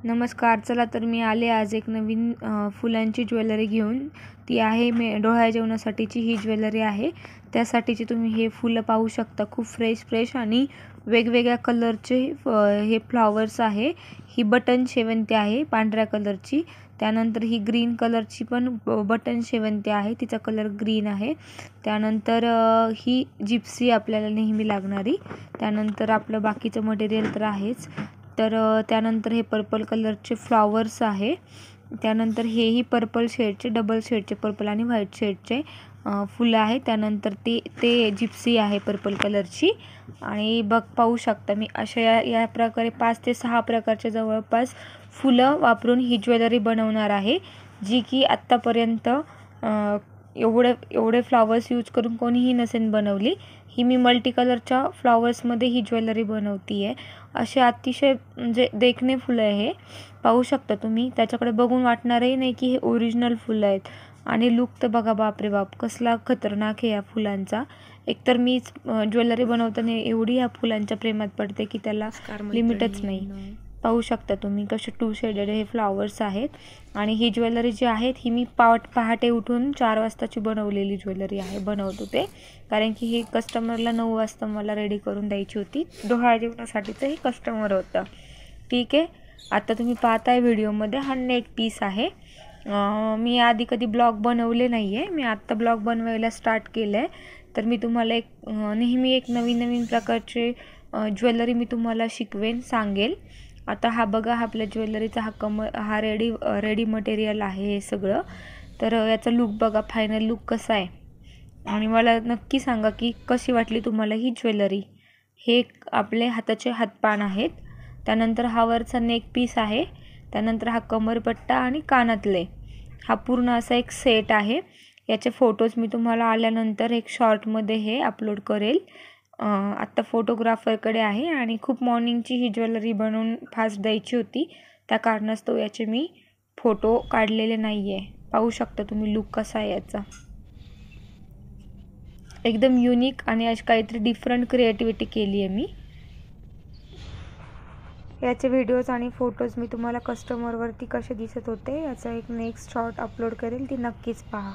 नमस्कार. चला तर मी आले आज एक नवीन फुलांची ज्वेलरी घेऊन. ती आहे डोहाळे जेवणासाठीची ही ज्वेलरी आहे. त्यासाठीची तुम्ही हे फुलं पाहू शकता. खूप फ्रेश आणि वेगवेगळ्या कलरचे हे फ्लॉवर्स आहे. ही बटन शेवंती आहे पांढऱ्या कलरची. त्यानंतर ही ग्रीन कलरची पण बटन शेवंती आहे, तिचा कलर ग्रीन आहे. त्यानंतर ही जिप्सी आपल्याला नेहमी लागणारी. त्यानंतर आपलं बाकीचं मटेरियल तर आहेच. तर त्यानंतर हे पर्पल कलरचे फ्लॉवर्स आहे. त्यानंतर हेही पर्पल शेडचे, डबल शेडचे, पर्पल आणि व्हाईट शेडचे फुलं आहे. त्यानंतर ते जिप्सी आहे पर्पल कलरची. आणि पाहू शकता मी अशा या प्रकारे 5 ते 6 प्रकारच्या जवळपास फुलं वापरून ही ज्वेलरी बनवणार आहे, जी की आत्तापर्यंत एवढे फ्लॉवर्स यूज करून कोणीही नसेल बनवली. ही मी मल्टी कलरच्या फ्लॉवर्समध्ये ही ज्वेलरी बनवती आहे. असे अतिशय म्हणजे देखणे फुलं आहे, पाहू शकता तुम्ही. त्याच्याकडे बघून वाटणारही नाही की हे ओरिजिनल फुलं आहेत. आणि लुक तर बघा, बापरे बाप, कसला खतरनाक आहे या फुलांचा. एकतर मी ज्वेलरी बनवताना एवढी या फुलांच्या प्रेमात पडते की त्याला लिमिटच नाही. पाहू शकता तुम्ही कसे 2 शेडेड हे फ्लॉवर्स आहेत. आणि ही ज्वेलरी जी आहे ही मी पहाटे उठून 4 वाजताची बनवलेली ज्वेलरी आहे, बनवतो ते. कारण की हे कस्टमरला 9 वाजता मला रेडी करून द्यायची होती. डोहाळे जेवणासाठीचं हे कस्टमर होतं. ठीक आहे, आता तुम्ही पाहताय व्हिडिओमध्ये हा नेक पीस आहे. मी आधी कधी ब्लॉग बनवले नाही आहे, मी आत्ता ब्लॉग बनवायला स्टार्ट केलं आहे. तर मी तुम्हाला नेहमी एक नवीन प्रकारचे ज्वेलरी मी तुम्हाला शिकवेन, सांगेल. आता हा बघा, आपल्या ज्वेलरीचा हा रेडी मटेरियल आहे हे सगळं. तर याचा लुक बघा, फायनल लुक कसा आहे. आणि मला नक्की सांगा की कशी वाटली तुम्हाला ही ज्वेलरी. हे आपले हाताचे हातपान आहेत. त्यानंतर हा वरचा नेक पीस आहे. त्यानंतर हा कमरपट्टा आणि कानातले, हा पूर्ण असा एक सेट आहे. याचे फोटोज मी तुम्हाला आल्यानंतर एक शॉर्टमध्ये हे अपलोड करेल. आत्ता फोटोग्राफरकडे आहे आणि खूप मॉर्निंगची ही ज्वेलरी बनवून फास्ट द्यायची होती, त्या कारणास्तव याचे मी फोटो काढलेले नाही आहे. पाहू शकता तुम्ही लुक कसा आहे याचा. एकदम युनिक आणि अशी काहीतरी डिफरंट क्रिएटिव्हिटी केली आहे मी. याचे व्हिडिओज आणि फोटोज मी तुम्हाला कस्टमरवरती कसे दिसत होते याचा एक नेक्स्ट शॉर्ट अपलोड करेल, ती नक्कीच पहा.